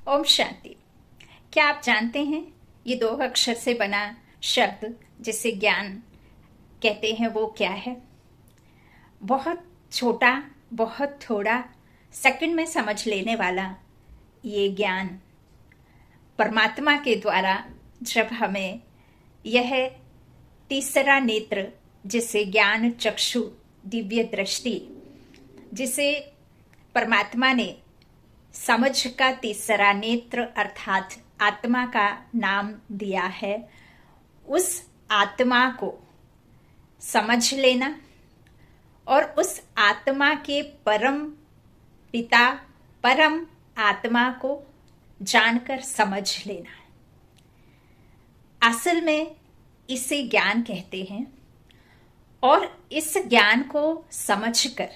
ओम शांति। क्या आप जानते हैं ये दो अक्षर से बना शब्द जिसे ज्ञान कहते हैं वो क्या है? बहुत छोटा, बहुत थोड़ा, सेकंड में समझ लेने वाला ये ज्ञान परमात्मा के द्वारा जब हमें यह तीसरा नेत्र, जिसे ज्ञान चक्षु, दिव्य दृष्टि, जिसे परमात्मा ने समझ का तीसरा नेत्र अर्थात आत्मा का नाम दिया है, उस आत्मा को समझ लेना और उस आत्मा के परम पिता, परम आत्मा को जानकर समझ लेना। असल में इसे ज्ञान कहते हैं और इस ज्ञान को समझकर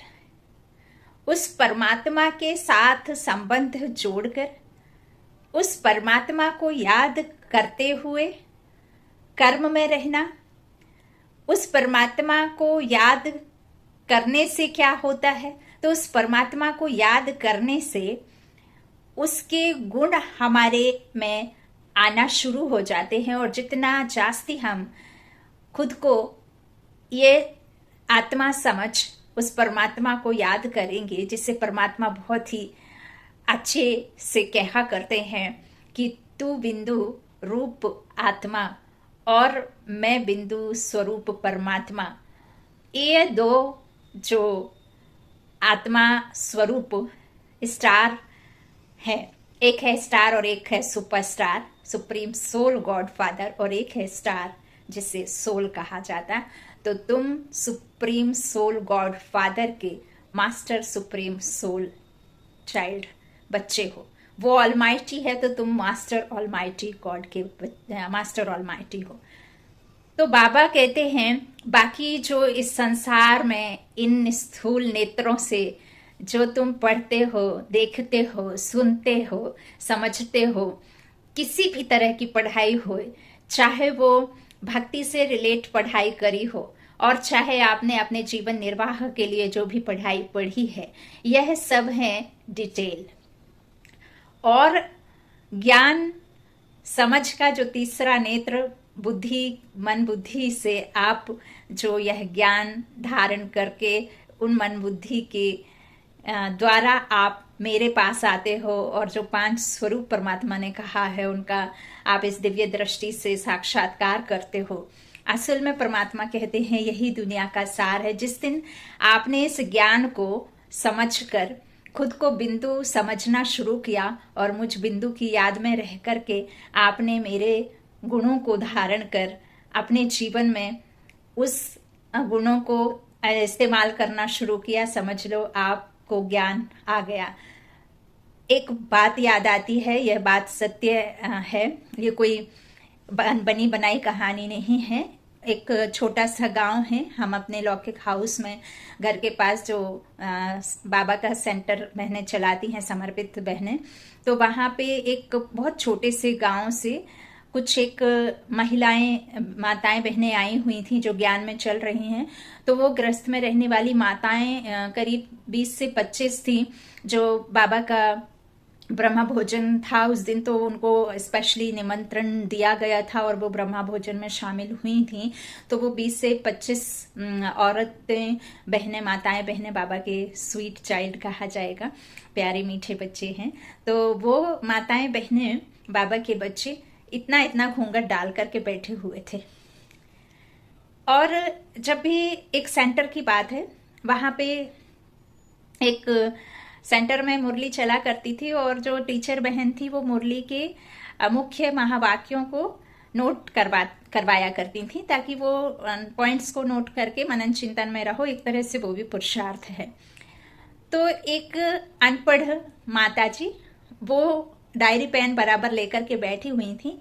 उस परमात्मा के साथ संबंध जोड़कर उस परमात्मा को याद करते हुए कर्म में रहना। उस परमात्मा को याद करने से क्या होता है? तो उस परमात्मा को याद करने से उसके गुण हमारे में आना शुरू हो जाते हैं और जितना जास्ती हम खुद को ये आत्मा समझ उस परमात्मा को याद करेंगे, जिसे परमात्मा बहुत ही अच्छे से कहा करते हैं कि तू बिंदु रूप आत्मा और मैं बिंदु स्वरूप परमात्मा। ये दो जो आत्मा स्वरूप स्टार है, एक है स्टार और एक है superstar, supreme soul god father, और एक है स्टार जिसे सोल कहा जाता है। तो तुम सुप्रीम सोल गॉड फादर के मास्टर सुप्रीम सोल चाइल्ड बच्चे हो। वो ऑलमाइटी है तो तुम मास्टर ऑलमाइटी गॉड के मास्टर ऑलमाइटी हो। तो बाबा कहते हैं बाकी जो इस संसार में इन स्थूल नेत्रों से जो तुम पढ़ते हो, देखते हो, सुनते हो, समझते हो, किसी भी तरह की पढ़ाई हो, चाहे वो भक्ति से रिलेट पढ़ाई करी हो और चाहे आपने अपने जीवन निर्वाह के लिए जो भी पढ़ाई पढ़ी है, यह सब है डिटेल। और ज्ञान समझ का जो तीसरा नेत्र बुद्धि, मन बुद्धि से आप जो यह ज्ञान धारण करके उन मन बुद्धि के द्वारा आप मेरे पास आते हो और जो 5 स्वरूप परमात्मा ने कहा है उनका आप इस दिव्य दृष्टि से साक्षात्कार करते हो। असल में परमात्मा कहते हैं यही दुनिया का सार है। जिस दिन आपने इस ज्ञान को समझकर खुद को बिंदु समझना शुरू किया और मुझ बिंदु की याद में रह करके आपने मेरे गुणों को धारण कर अपने जीवन में उस गुणों को इस्तेमाल करना शुरू किया, समझ लो आपको ज्ञान आ गया। एक बात याद आती है, यह बात सत्य है, ये कोई बनी बनाई कहानी नहीं है। एक छोटा सा गांव है, हम अपने लौकिक हाउस में घर के पास जो बाबा का सेंटर बहनें चलाती हैं, समर्पित बहनें, तो वहाँ पे एक बहुत छोटे से गांव से कुछ एक महिलाएं, माताएं, बहनें आई हुई थी जो ज्ञान में चल रही हैं। तो वो ग्रस्त में रहने वाली माताएं करीब 20 से 25 थी। जो बाबा का ब्रह्मा भोजन था उस दिन, तो उनको स्पेशली निमंत्रण दिया गया था और वो ब्रह्मा भोजन में शामिल हुई थी। तो वो 20 से 25 औरतें, बहनें, माताएं बहनें, बाबा के स्वीट चाइल्ड कहा जाएगा, प्यारे मीठे बच्चे हैं। तो वो माताएं बहनें, बाबा के बच्चे इतना इतना घूंघट डाल करके बैठे हुए थे। और जब भी एक सेंटर की बात है, वहां पे एक सेंटर में मुरली चला करती थी और जो टीचर बहन थी वो मुरली के मुख्य महावाक्यों को नोट करवाया करती थी ताकि वो पॉइंट्स को नोट करके मनन चिंतन में रहो। एक तरह से वो भी पुरुषार्थ है। तो एक अनपढ़ माता जी वो डायरी पेन बराबर लेकर के बैठी हुई थी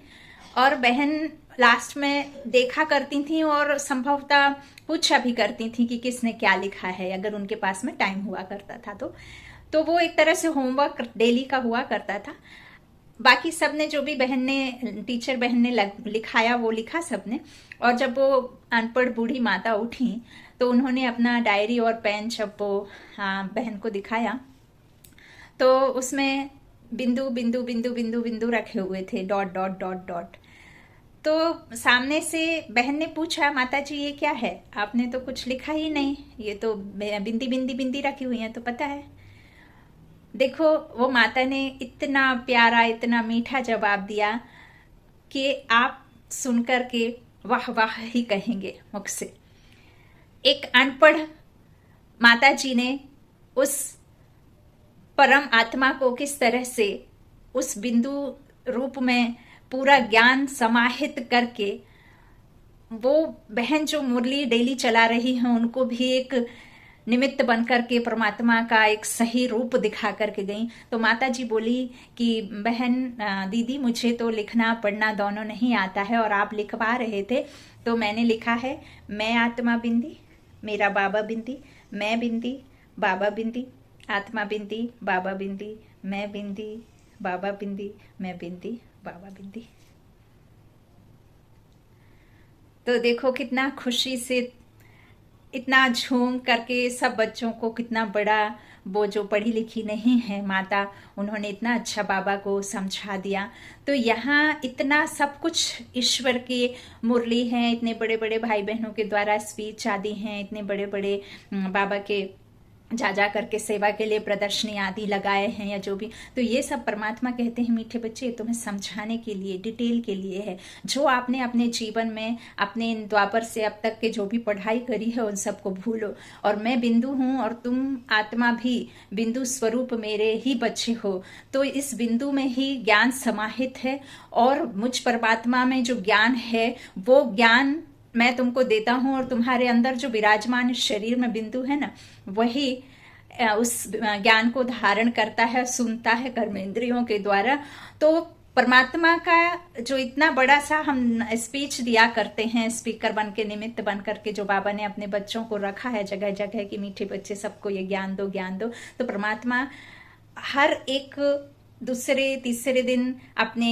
और बहन लास्ट में देखा करती थी और संभवतः पूछा भी करती थी कि किसने क्या लिखा है, अगर उनके पास में टाइम हुआ करता था तो वो एक तरह से होमवर्क डेली का हुआ करता था। बाकी सबने जो भी बहन ने, टीचर बहन ने लिखाया वो लिखा सबने। और जब वो अनपढ़ बूढ़ी माता उठी तो उन्होंने अपना डायरी और पेन जब वो बहन को दिखाया तो उसमें बिंदु बिंदु बिंदु बिंदु बिंदु रखे हुए थे, डॉट डॉट डॉट डॉट। तो सामने से बहन ने पूछा, माता जी ये क्या है, आपने तो कुछ लिखा ही नहीं, ये तो बिंदी बिंदी बिंदी रखी हुई है तो पता है। देखो वो माता ने इतना प्यारा इतना मीठा जवाब दिया कि आप सुनकर के वाह वाह ही कहेंगे मुख से। एक अनपढ़ माता जी ने उस परम आत्मा को किस तरह से उस बिंदु रूप में पूरा ज्ञान समाहित करके, वो बहन जो मुरली डेली चला रही हैं उनको भी एक निमित्त बन करके परमात्मा का एक सही रूप दिखा करके गई। तो माता जी बोली कि बहन दीदी मुझे तो लिखना पढ़ना दोनों नहीं आता है और आप लिखवा रहे थे तो मैंने लिखा है, मैं आत्मा बिंदी मेरा बाबा बिंदी, मैं बिंदी बाबा बिंदी, आत्मा बिंदी बाबा बिंदी, मैं बिंदी बाबा बिंदी, मैं बिंदी बाबा बिंदी। तो देखो कितना खुशी से इतना झूम करके सब बच्चों को, कितना बड़ा वो जो पढ़ी लिखी नहीं है माता, उन्होंने इतना अच्छा बाबा को समझा दिया। तो यहाँ इतना सब कुछ ईश्वर की मुरली है, इतने बड़े बड़े भाई बहनों के द्वारा स्पीच आदि हैं, इतने बड़े बड़े बाबा के जा करके सेवा के लिए प्रदर्शनी आदि लगाए हैं या जो भी। तो ये सब परमात्मा कहते हैं मीठे बच्चे तुम्हें समझाने के लिए, डिटेल के लिए है। जो आपने अपने जीवन में अपने द्वापर से अब तक के जो भी पढ़ाई करी है उन सबको भूलो, और मैं बिंदु हूँ और तुम आत्मा भी बिंदु स्वरूप मेरे ही बच्चे हो। तो इस बिंदु में ही ज्ञान समाहित है और मुझ परमात्मा में जो ज्ञान है वो ज्ञान मैं तुमको देता हूं, और तुम्हारे अंदर जो विराजमान शरीर में बिंदु है ना, वही उस ज्ञान को धारण करता है, सुनता है कर्मेंद्रियों के द्वारा। तो परमात्मा का जो इतना बड़ा सा हम स्पीच दिया करते हैं, स्पीकर बन के, निमित्त बन करके जो बाबा ने अपने बच्चों को रखा है जगह जगह कि मीठे बच्चे सबको ये ज्ञान दो ज्ञान दो। तो परमात्मा हर एक दूसरे तीसरे दिन अपने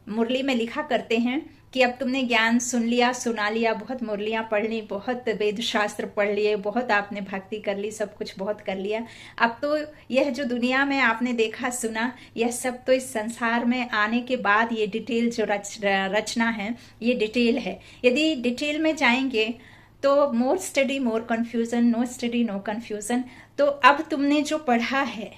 मुरली में लिखा करते हैं कि अब तुमने ज्ञान सुन लिया, सुना लिया, बहुत मुरलियां पढ़ ली, बहुत वेद शास्त्र पढ़ लिए, बहुत आपने भक्ति कर ली, सब कुछ बहुत कर लिया। अब तो यह जो दुनिया में आपने देखा सुना, यह सब तो इस संसार में आने के बाद ये डिटेल जो रचना है, ये डिटेल है। यदि डिटेल में जाएंगे तो more study more confusion, no study no confusion. तो अब तुमने जो पढ़ा है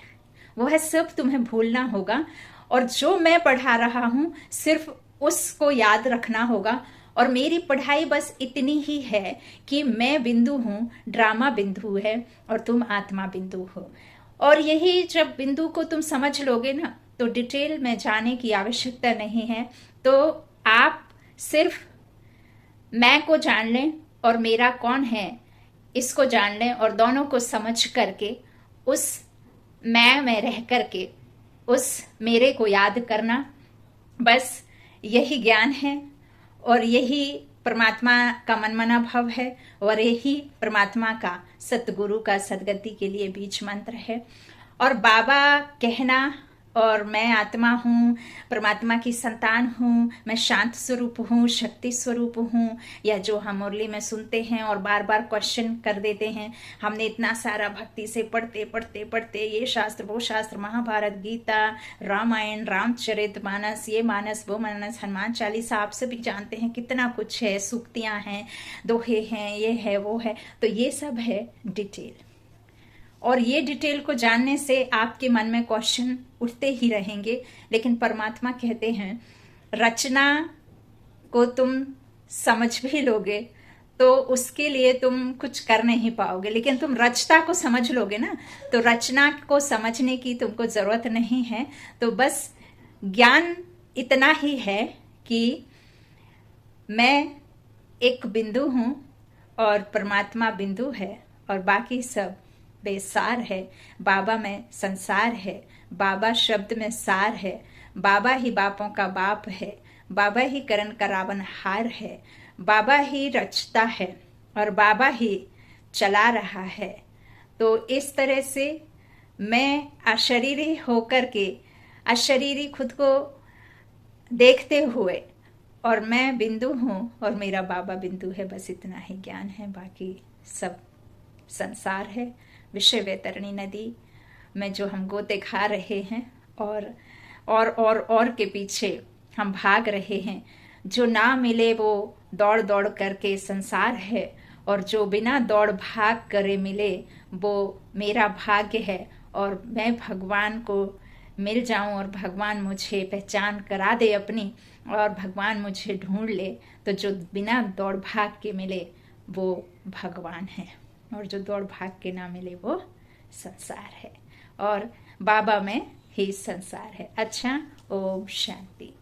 वह सब तुम्हें भूलना होगा, और जो मैं पढ़ा रहा हूं सिर्फ उसको याद रखना होगा। और मेरी पढ़ाई बस इतनी ही है कि मैं बिंदु हूं, ड्रामा बिंदु है और तुम आत्मा बिंदु हो। और यही जब बिंदु को तुम समझ लोगे ना, तो डिटेल में जाने की आवश्यकता नहीं है। तो आप सिर्फ मैं को जान लें और मेरा कौन है इसको जान लें, और दोनों को समझ करके उस मैं में रह करके उस मेरे को याद करना, बस यही ज्ञान है और यही परमात्मा का मनमना भाव है, और यही परमात्मा का सतगुरु का सदगति के लिए बीच मंत्र है। और बाबा कहना, और मैं आत्मा हूँ, परमात्मा की संतान हूँ, मैं शांत स्वरूप हूँ, शक्ति स्वरूप हूँ, या जो हम मुरली में सुनते हैं और बार बार क्वेश्चन कर देते हैं। हमने इतना सारा भक्ति से पढ़ते पढ़ते पढ़ते ये शास्त्र वो शास्त्र, महाभारत, गीता, रामायण, रामचरितमानस, ये मानस वो मानस, हनुमान चालीसा, आप सभी जानते हैं कितना कुछ है, सूक्तियाँ हैं, दोहे हैं, ये है वो है। तो ये सब है डिटेल, और ये डिटेल को जानने से आपके मन में क्वेश्चन उठते ही रहेंगे। लेकिन परमात्मा कहते हैं रचना को तुम समझ भी लोगे तो उसके लिए तुम कुछ कर नहीं पाओगे, लेकिन तुम रचता को समझ लोगे ना, तो रचना को समझने की तुमको जरूरत नहीं है। तो बस ज्ञान इतना ही है कि मैं एक बिंदु हूं और परमात्मा बिंदु है, और बाकी सब बेसार है। बाबा में संसार है, बाबा शब्द में सार है, बाबा ही बापों का बाप है, बाबा ही करण करावन हार है, बाबा ही रचता है और बाबा ही चला रहा है। तो इस तरह से मैं अशरीरी होकर के, अशरीरी खुद को देखते हुए, और मैं बिंदु हूं और मेरा बाबा बिंदु है, बस इतना ही ज्ञान है। बाकी सब संसार है, विषय वैतरणी नदी में जो हम गोते खा रहे हैं, और के पीछे हम भाग रहे हैं। जो ना मिले वो दौड़ दौड़ करके संसार है, और जो बिना दौड़ भाग करे मिले वो मेरा भाग्य है। और मैं भगवान को मिल जाऊं और भगवान मुझे पहचान करा दे अपनी, और भगवान मुझे ढूंढ ले, तो जो बिना दौड़ भाग के मिले वो भगवान है, और जो दौड़ भाग के ना मिले वो संसार है। और बाबा में ही संसार है। अच्छा, ओम शांति।